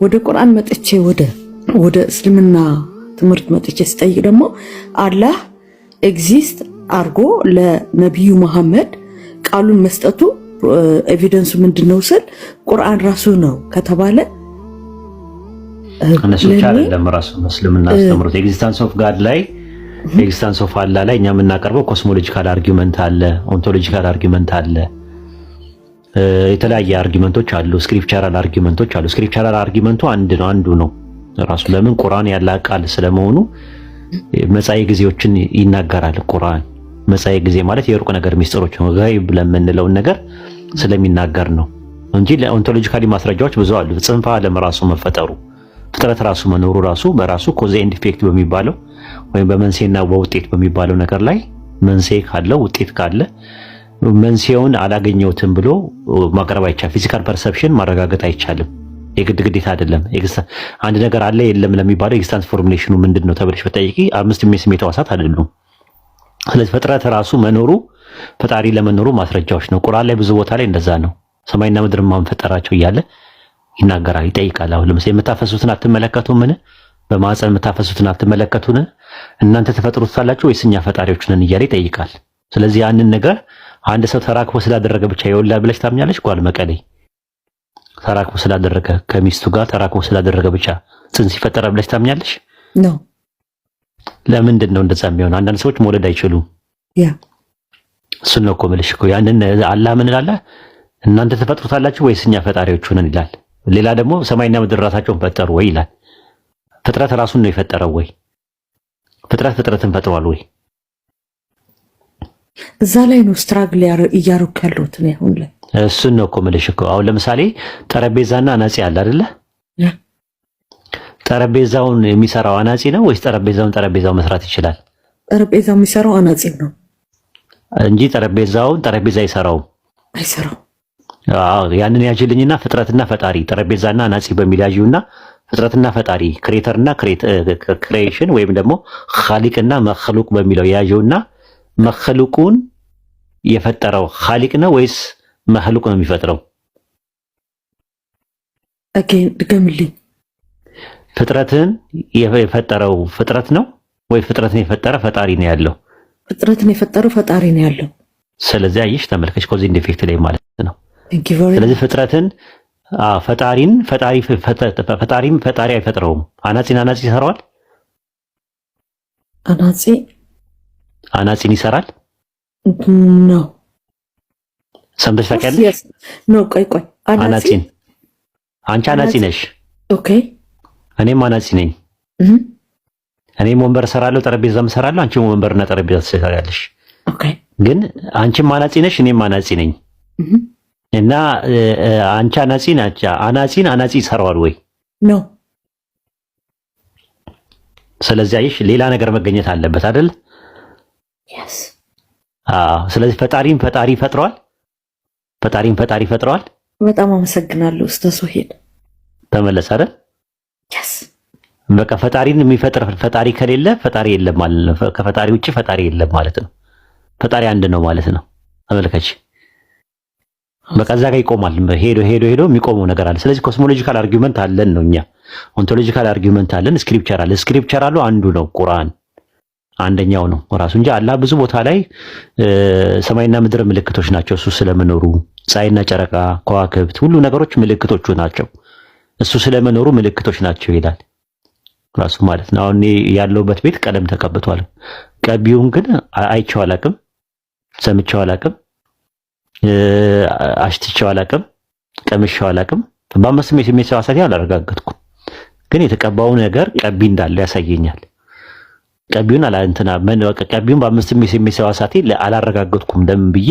ወደ ቁርአን መጥቼ ወደ እስልምና ትምህርት መጥቼ ስጠይቅ ደግሞ አላህ ኤግዚስት አርጎ ለነብዩ መሐመድ ቃሉን መስጠቱ ኤቪደንሱ ምንድነው ስል ቁርአን ራሱ ነው ከተባለ እነሱ አይደለም ራሱ እስልምና አስተምሮት ኤግዚስተንስ ኦፍ ጋድ ላይ ኤግዚስተንስ ኦፍ አላህ ላይ እኛ የምናቀርበው ኮስሞሎጂካል አርጊውመንት አለ፣ ኦንቶሎጂካል አርጊውመንት አለ፣ የተለያየ አርጊውመንቶች አሉ፣ ስክሪፕቸራል አርጊውመንቶች አሉ። ስክሪፕቸራል አርጊውመንቱ አንዱ ነው ራሱ ለምን ቁርአን ያለ ቃል ስለመሆኑ መጻኢ ጊዜዎችን ይናገራል። ቁርአን መጻኢ ጊዜ ማለት የሩቅ ነገር ሚስጥሮች ነው ጋይብ ለምንለው ነገር ስለሚናገር ነው እንጂ ለኦንቶሎጂካሊ ማስረጃዎች ብዙ አሉ። ጽንፈ ዓለም ራሱ መፈጠሩ ፍጥረት ራሱ መኖሩ ራሱ በራሱ ኮዝ ኤንድ ኢፌክት በሚባለው ወይም በመንሴና በውጤት በሚባለው ነገር ላይ መንሴ ካለው ውጤት ካለ መንሴውን አላገኘውትም ብሎ ማቅረብ አይቻልም። ፊዚካል ፐርሰፕሽን ማረጋገጥ አይቻልም። የግድ ግዴታ አይደለም። አንድ ነገር አለ የለም ለሚባለው ኤግዚስተንስ ፎርሙሌሽኑ ምንድነው ተብለሽ በጠይቂ አምስት የስሜት ሕዋሳት አይደሉም። ስለዚህ ፍጥረት ራሱ መኖሩ ፈጣሪ ለመኖሩ ማስረጃዎች ነው። ቁርአን ላይ ብዙ ቦታ ላይ እንደዛ ነው። ሰማይና ምድር ማን ፈጠራቸው እያለ ይናገራል፣ ይጠይቃል። አሁን ለምሳሌ የምታፈሱትን አትመለከቱም? በማህፀን የምታፈሱትን አትመለከቱን? እናንተ ተፈጥሩታላችሁ ወይስ እኛ ፈጣሪዎች ነን እያለ ይጠይቃል። ስለዚህ ያንን ነገር አንድ ሰው ተራክቦ ስላደረገ ብቻ ይወላል ብለሽ ታምኛለሽ? ጓል መቀሌ ተራክቦ ስላደረገ ከሚስቱ ጋር ተራክቦ ስላደረገ ብቻ ጽንስ ይፈጠራል ብለሽ ታምኛለሽ? ነው። ለምንድን ነው እንደዛ የሚሆነው? አንዳንድ ሰዎች መውለድ አይችሉም። ያ እሱን ነው እኮ የምልሽ እኮ ያንን አላህ ምን ይላል? እናንተ ተፈጥሩታላችሁ ወይስ እኛ ፈጣሪዎች ነን ይላል። ሌላ ደግሞ ሰማይና ምድር ራሳቸውን ፈጠሩ ወይ ይላል። ፍጥረት ራሱን ነው የፈጠረው ወይ? ፍጥረትን ፈጥሯል ወይ? እዛ ላይ ነው ስትራግል እያደረኩ ያለሁት ነው አሁን ላይ። እሱን ነው እኮ የምልሽ እኮ አሁን ለምሳሌ ጠረጴዛና አናጺ አለ አይደለ? ጠረጴዛውን የሚሰራው አናጺ ነው ወይስ ጠረጴዛው መስራት ይችላል? ጠረጴዛው የሚሰራው አናጺ ነው እንጂ ጠረጴዛውን ጠረጴዛ አይሰራው። ያንን ያጅልኝና ፍጥረትና ፈጣሪ ጠረጴዛና አናጺ በሚል ያጂውና ፍጥረትና ፈጣሪ ክሬተርና ክሬሽን ወይም ደግሞ ኻሊቅና መኽሉቅ በሚለው ያጂውና መኽሉቁን የፈጠረው ኻሊቅ ነው ወይስ መኽሉቅ ነው የሚፈጥረው? ድገምልኝ። ፍጥረትን የፈጠረው ፍጥረት ነው ወይ ፍጥረትን የፈጠረ ፈጣሪ ነው ያለው? ፍጥረትን የፈጠረው ፈጣሪ ነው ያለው። ስለዚህ አይሽ ተመልከች ኮዝ ኤንድ ኢፌክት ላይ ማለት ነው። ስለዚህ ፍጥረትን ፈጣሪም ፈጣሪ አይፈጥረውም። አናጺን ይሰራዋል። አናጺን ይሰራል ነው። ሰምተሽ ታውቂያለሽ? ነው ቆይ አናጺን አንቺ አናጺ ነሽ። ኦኬ እኔም አናጺ ነኝ። እኔም ወንበር እሰራለሁ፣ ጠረጴዛም እሰራለሁ። አንቺም ወንበርና ጠረጴዛ ትሰራለሽ። ኦኬ ግን አንቺም አናጺ ነሽ፣ እኔም አናጺ ነኝ። እና አንቺ አናጺን ይሰራዋል ወይ? ነው። ስለዚህ አይሽ ሌላ ነገር መገኘት አለበት አይደል? yes ስለዚህ ፈጣሪ ፈጥሯል። በጣም አመሰግናለሁ ኡስታዝ ሶሄል። ተመለስ አይደል? yes በቃ ፈጣሪን የሚፈጥር ፈጣሪ ከሌለ ፈጣሪ የለም ማለት ነው። ከፈጣሪ ውጪ ፈጣሪ የለም ማለት ነው። ፈጣሪ አንድ ነው ማለት ነው። ተመልከች፣ በቃ እዛ ጋር ይቆማል። ሄዶ የሚቆመው ነገር አለ። ስለዚህ ኮስሞሎጂካል አርጊውመንት አለን ነው እኛ፣ ኦንቶሎጂካል አርጊውመንት አለን፣ ስክሪፕቸራሉ አንዱ ነው ቁርአን አንደኛው ነው ራሱ እንጂ አላህ ብዙ ቦታ ላይ ሰማይና ምድር ምልክቶች ናቸው እሱ ስለመኖሩ፣ ፀሐይና ጨረቃ ከዋክብት ሁሉ ነገሮች ምልክቶቹ ናቸው እሱ ስለመኖሩ ምልክቶች ናቸው ይላል ራሱ ማለት ነው። አሁን ያለውበት ቤት ቀለም ተቀብቷል። ቀቢውን ግን አይቼው አላቅም፣ ሰምቼው አላቅም፣ አሽትቼው አላቅም፣ ቀምሼው አላቅም። በአምስት የስሜት ሕዋሳቴ አላረጋገጥኩም፣ ግን የተቀባው ነገር ቀቢ እንዳለ ያሳየኛል። ቀቢውን በአምስት የስሜት ሕዋሳቴ አላረጋገጥኩም። ለምን ብዬ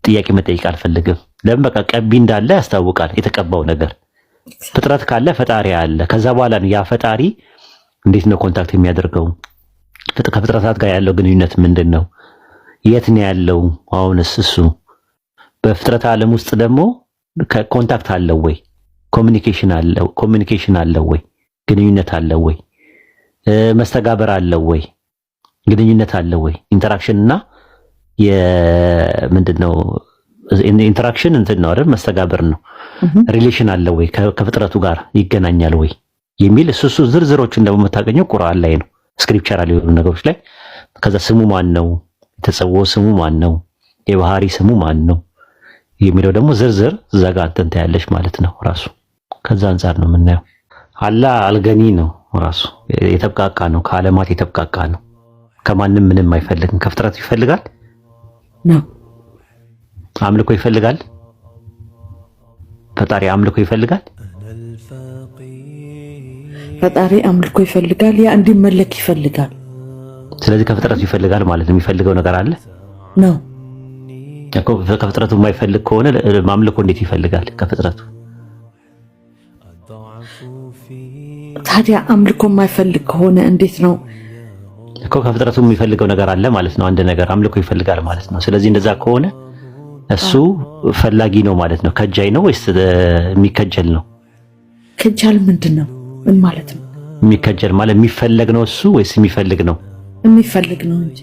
ጥያቄ መጠየቅ አልፈልግም። ለምን በቃ ቀቢ እንዳለ ያስታውቃል የተቀባው ነገር። ፍጥረት ካለ ፈጣሪ አለ። ከዛ በኋላ ያ ፈጣሪ እንዴት ነው ኮንታክት የሚያደርገው? ከፍጥረታት ጋር ያለው ግንኙነት ምንድን ነው? የት ነው ያለው? አሁንስ እሱ በፍጥረት ዓለም ውስጥ ደግሞ ኮንታክት አለው ወይ? ኮሚኒኬሽን አለው ወይ? ግንኙነት አለው ወይ? መስተጋበር አለው ወይ? ግንኙነት አለው ወይ? ኢንተራክሽን እና ምንድነው ኢንተራክሽን እንትን ነው አይደል? መስተጋብር ነው። ሪሌሽን አለ ወይ ከፍጥረቱ ጋር ይገናኛል ወይ የሚል እሱ ዝርዝሮቹን ደግሞ የምታገኘው ቁርአን ላይ ነው፣ ስክሪፕቸራል የሆኑ ነገሮች ላይ። ከዛ ስሙ ማን ነው፣ የተጸውዖ ስሙ ማን ነው፣ የባህሪ ስሙ ማን ነው የሚለው ደግሞ ዝርዝር ዘጋ እንትን ታያለሽ ማለት ነው ራሱ። ከዛ አንፃር ነው የምናየው። አላህ አልገኒ ነው ራሱ፣ የተብቃቃ ነው፣ ከዓለማት የተብቃቃ ነው። ከማንም ምንም አይፈልግም። ከፍጥረቱ ይፈልጋል ነው። አምልኮ ይፈልጋል። ፈጣሪ አምልኮ ይፈልጋል። ፈጣሪ አምልኮ ይፈልጋል። ያ እንዲመለክ ይፈልጋል። ስለዚህ ከፍጥረቱ ይፈልጋል ማለት ነው። የሚፈልገው ነገር አለ ነው እኮ። ከፍጥረቱ የማይፈልግ ከሆነ ማምልኮ እንዴት ይፈልጋል ከፍጥረቱ? ታዲያ አምልኮ የማይፈልግ ከሆነ እንዴት ነው እኮ? ከፍጥረቱ የሚፈልገው ነገር አለ ማለት ነው። አንድ ነገር አምልኮ ይፈልጋል ማለት ነው። ስለዚህ እንደዛ ከሆነ እሱ ፈላጊ ነው ማለት ነው። ከጃይ ነው ወይስ የሚከጀል ነው? ከጃል ምንድን ነው? ምን ማለት ነው? የሚከጀል ማለት የሚፈለግ ነው እሱ ወይስ የሚፈልግ ነው? የሚፈልግ ነው እንጂ።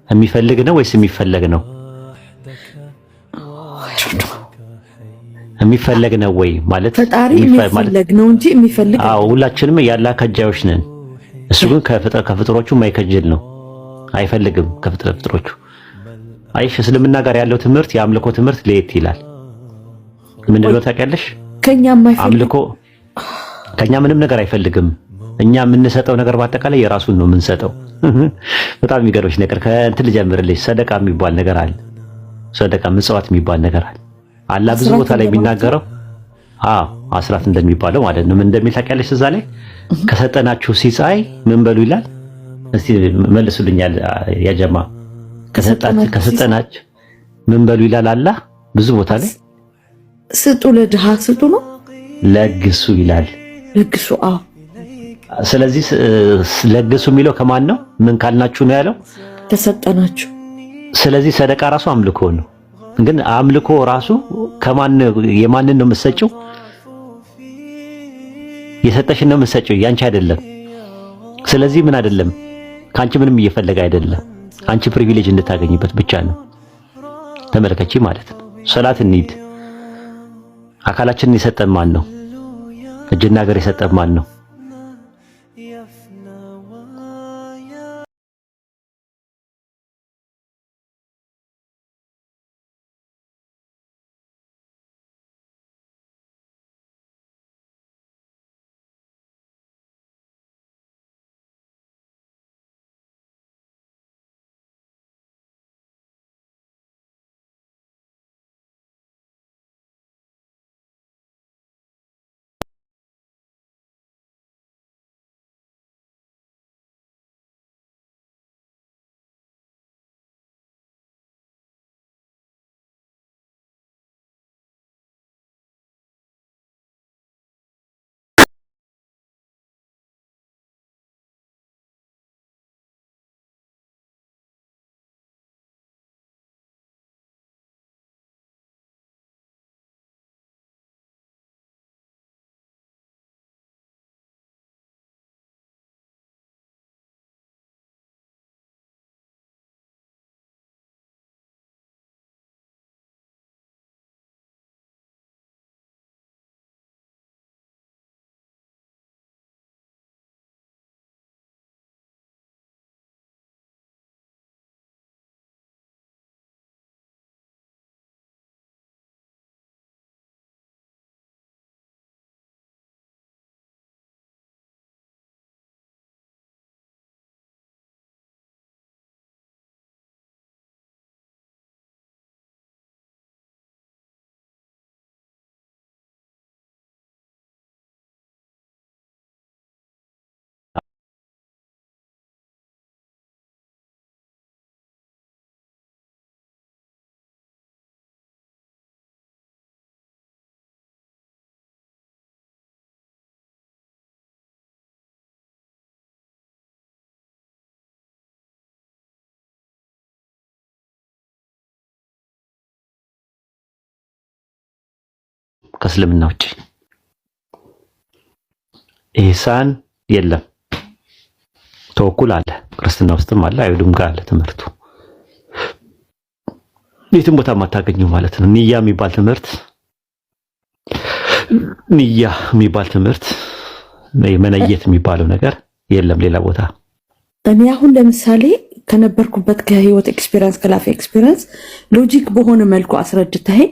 የሚፈልግ ነው ወይስ የሚፈለግ ነው? የሚፈለግ ነው ወይ ማለት ፈጣሪ የሚፈለግ ነው እንጂ የሚፈልግ። አዎ ሁላችንም ያላህ ከጃዮች ነን። እሱ ግን ከፍጥሮቹ የማይከጅል ነው፣ አይፈልግም ከፍጥሮቹ። አይሽ እስልምና ጋር ያለው ትምህርት የአምልኮ ትምህርት ለየት ይላል። ምንድን ነው ታውቂያለሽ? ከኛ የማይፈልግ አምልኮ ከኛ ምንም ነገር አይፈልግም። እኛ የምንሰጠው ነገር በአጠቃላይ የራሱን ነው የምንሰጠው። በጣም የሚገርምሽ ነገር ከእንትን ልጀምርልሽ። ሰደቃ የሚባል ነገር አለ። ሰደቃ ምጽዋት የሚባል ነገር አለ። አላህ ብዙ ቦታ ላይ የሚናገረው አስራት እንደሚባለው ማለት ነው። ምን እንደሚል ታውቂያለሽ? እዛ ላይ ከሰጠናችሁ ሲሳይ ምን በሉ ይላል። እስቲ መልሱልኛል ያ ጀማ። ከሰጠናችሁ ምን በሉ ይላል አላህ ብዙ ቦታ ላይ። ስጡ፣ ለድሃ ስጡ ነው፣ ለግሱ ይላል። ለግሱ። ስለዚህ ለግሱ የሚለው ከማን ነው? ምን ካልናችሁ ነው ያለው? ከሰጠናችሁ። ስለዚህ ሰደቃ ራሱ አምልኮ ነው። ግን አምልኮ ራሱ የማንን ነው የምትሰጪው? የሰጠሽን ነው የምትሰጪው፣ ያንቺ አይደለም። ስለዚህ ምን አይደለም፣ ካንቺ ምንም እየፈለገ አይደለም። አንቺ ፕሪቪሌጅ እንድታገኝበት ብቻ ነው። ተመልከቺ ማለት ነው። ሶላት እንሂድ። አካላችንን የሰጠን ማን ነው? እጅና እግር የሰጠን ማን ነው? ከእስልምና ውጪ ኢህሳን የለም። ተወኩል አለ፣ ክርስትና ውስጥም አለ፣ አይሁድም ጋር አለ ትምህርቱ። የትም ቦታ የማታገኘው ማለት ነው። ንያ የሚባል ትምህርት መነየት የሚባለው ነገር የለም ሌላ ቦታ። እኔ አሁን ለምሳሌ ከነበርኩበት ከህይወት ኤክስፒሪየንስ ከላይፍ ኤክስፒሪየንስ ሎጂክ በሆነ መልኩ አስረድተኸኝ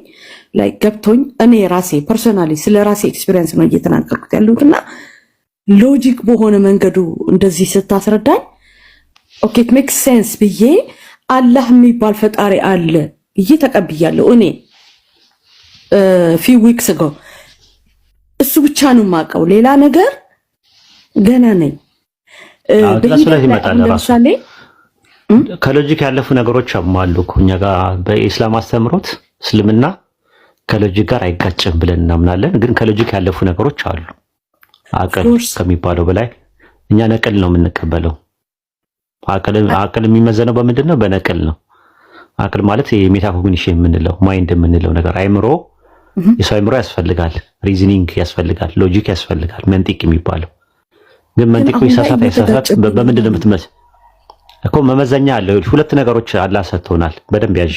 ላይ ገብቶኝ እኔ ራሴ ፐርሶናሊ ስለ ራሴ ኤክስፒሪየንስ ነው እየተናገርኩት ያለሁትና ሎጂክ በሆነ መንገዱ እንደዚህ ስታስረዳኝ ኦኬ ኢት ሜክስ ሴንስ ብዬ አላህ የሚባል ፈጣሪ አለ ብዬ ተቀብያለሁ። እኔ ፊው ዊክስ አጎ እሱ ብቻ ነው የማውቀው፣ ሌላ ነገር ገና ነኝ። ለምሳሌ ከሎጂክ ያለፉ ነገሮች አሉ እኮ እኛ ጋር በኢስላም አስተምሮት እስልምና ከሎጂክ ጋር አይጋጭም ብለን እናምናለን። ግን ከሎጂክ ያለፉ ነገሮች አሉ። አቅል ከሚባለው በላይ እኛ ነቅል ነው የምንቀበለው። አቅል የሚመዘነው በምንድን ነው? በነቅል ነው። አቅል ማለት የሜታኮግኒሽን የምንለው ማይንድ የምንለው ነገር አይምሮ፣ የሰው አይምሮ ያስፈልጋል፣ ሪዝኒንግ ያስፈልጋል፣ ሎጂክ ያስፈልጋል፣ መንጢቅ የሚባለው ግን መንጢቁ ይሳሳት በምንድን ነው የምትመስል እኮ መመዘኛ አለ። ሁለት ነገሮች አላህ ሰጥቶናል፣ በደንብ ያዥ።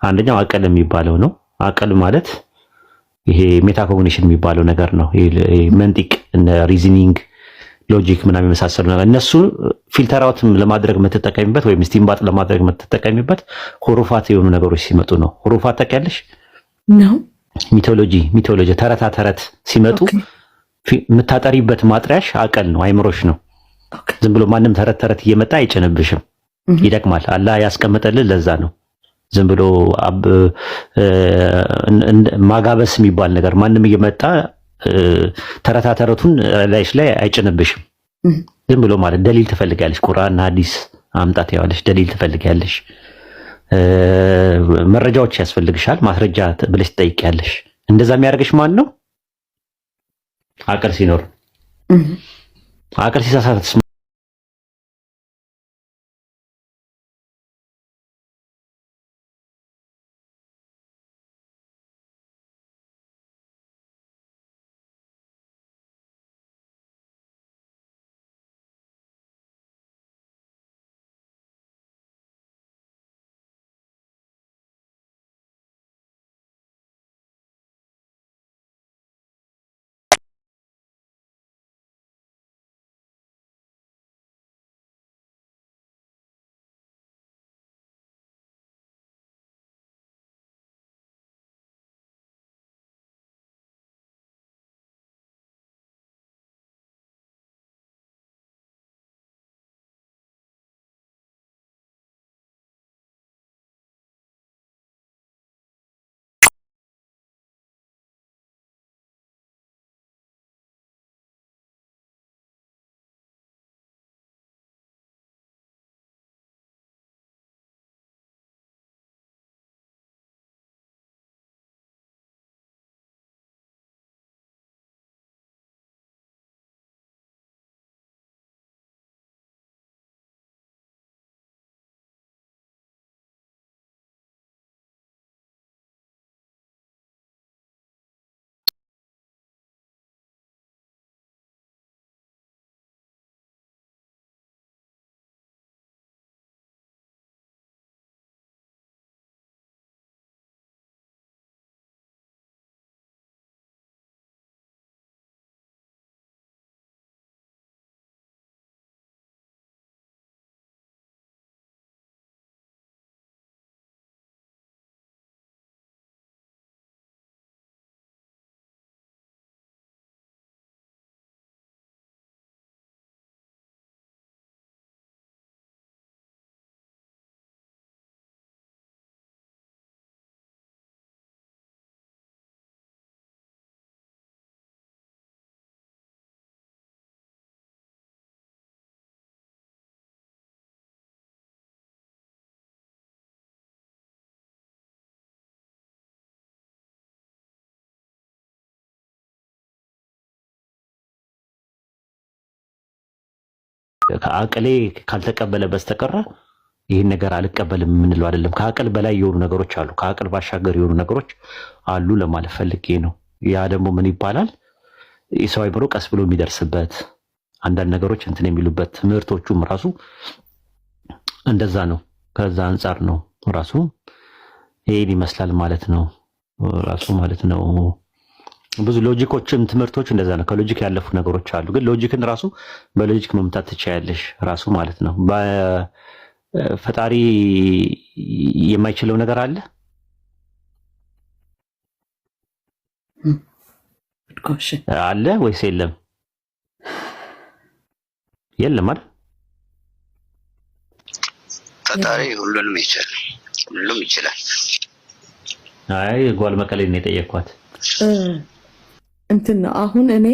አንደኛው አቅል የሚባለው ነው። አቅል ማለት ይሄ ሜታኮግኒሽን የሚባለው ነገር ነው። ይሄ መንጢቅ እና ሪዝኒንግ ሎጂክ ምናምን የመሳሰሉ ነገር እነሱ ፊልተር አውት ለማድረግ የምትጠቀሚበት ወይም ስቲምባጥ ለማድረግ የምትጠቀሚበት ሁሩፋት የሆኑ ነገሮች ሲመጡ ነው። ሁሩፋት ታውቂያለሽ? ነው ሚቶሎጂ ተረት ሲመጡ የምታጠሪበት ማጥሪያሽ አቅል ነው፣ አይምሮሽ ነው። ዝም ብሎ ማንም ተረት እየመጣ አይጭንብሽም፣ ይደቅማል። አላህ ያስቀመጠልን ለዛ ነው። ዝም ብሎ ማጋበስ የሚባል ነገር ማንም እየመጣ ተረቱን ላይሽ ላይ አይጭንብሽም። ዝም ብሎ ማለት ደሊል ትፈልጊያለሽ፣ ቁርአንና ሐዲስ አምጣት ያለሽ ደሊል ትፈልጊያለሽ፣ መረጃዎች ያስፈልግሻል፣ ማስረጃ ብለሽ ትጠይቂያለሽ። እንደዛ የሚያደርግሽ ማን ነው? አቅል ሲኖር። አቅል ሲሳሳት ከአቅሌ ካልተቀበለ በስተቀር ይህን ነገር አልቀበልም የምንለው አይደለም። ከአቅል በላይ የሆኑ ነገሮች አሉ፣ ከአቅል ባሻገር የሆኑ ነገሮች አሉ ለማለት ፈልጌ ነው። ያ ደግሞ ምን ይባላል? የሰው አይምሮ ቀስ ብሎ የሚደርስበት አንዳንድ ነገሮች እንትን የሚሉበት ትምህርቶቹም ራሱ እንደዛ ነው። ከዛ አንጻር ነው ራሱ ይሄን ይመስላል ማለት ነው ራሱ ማለት ነው። ብዙ ሎጂኮችም ትምህርቶች እንደዛ ነው። ከሎጂክ ያለፉ ነገሮች አሉ፣ ግን ሎጂክን ራሱ በሎጂክ መምታት ትችያለሽ ራሱ ማለት ነው። በፈጣሪ የማይችለው ነገር አለ አለ ወይስ የለም? የለም አይደል? ፈጣሪ ሁሉንም ይችላል፣ ሁሉም ይችላል። አይ ጓል መቀሌ ነው የጠየኳት። እንትን አሁን እኔ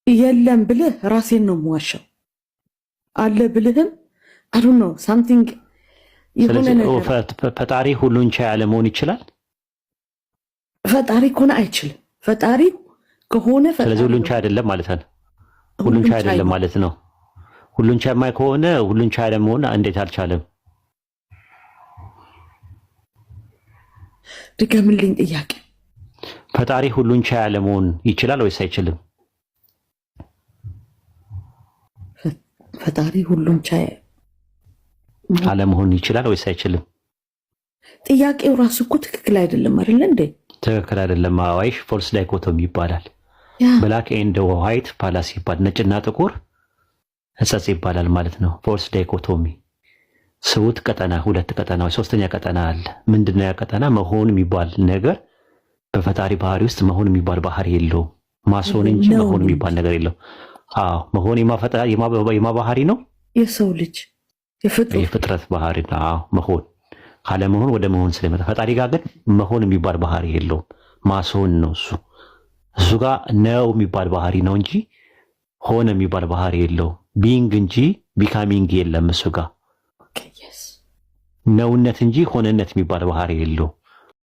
የለም ብልህ ራሴን ነው የምዋሻው። አለ ብልህም አይ ዶንት ኖ ሳምቲንግ የሆነ ነገር። ፈጣሪ ሁሉን ቻይ አለመሆን ይችላል? ፈጣሪ ከሆነ አይችልም። ፈጣሪ ከሆነ ፈጣሪ ስለዚህ ሁሉን ቻይ አይደለም ማለት ነው። ሁሉን ቻይ አይደለም ማለት ነው። ሁሉን ቻይ ማይ ከሆነ ሁሉን ቻይ አለመሆን እንዴት አልቻለም? ድገምልኝ ጥያቄ። ፈጣሪ ሁሉን ቻይ አለመሆን ይችላል ወይስ አይችልም? ፈጣሪ ሁሉን ቻይ አለመሆን ይችላል ወይስ አይችልም? ጥያቄው ራሱ እኮ ትክክል አይደለም አይደል እንዴ? ትክክል አይደለም። አዋይሽ ፎልስ ዳይኮቶሚ ይባላል። ብላክ ኤንድ ዋይት ፋላሲ ይባላል። ነጭና ጥቁር ሕጸጽ ይባላል ማለት ነው። ፎልስ ዳይኮቶሚ ስውት ቀጠና፣ ሁለት ቀጠና፣ ሶስተኛ ቀጠና አለ። ምንድነው ያ ቀጠና? መሆን የሚባል ነገር በፈጣሪ ባህሪ ውስጥ መሆን የሚባል ባህሪ የለውም። ማስሆን እንጂ መሆን የሚባል ነገር የለው። አዎ መሆን የማባህሪ ነው። የሰው ልጅ የፍጥረት ባህሪ ነው። አዎ መሆን ካለመሆን ወደ መሆን ስለመጣ፣ ፈጣሪ ጋር ግን መሆን የሚባል ባህሪ የለውም። ማስሆን ነው እሱ ጋር ነው የሚባል ባህሪ ነው እንጂ ሆነ የሚባል ባህሪ የለውም። ቢንግ እንጂ ቢካሚንግ የለም እሱ ጋር ነውነት እንጂ ሆነነት የሚባል ባህሪ የለውም።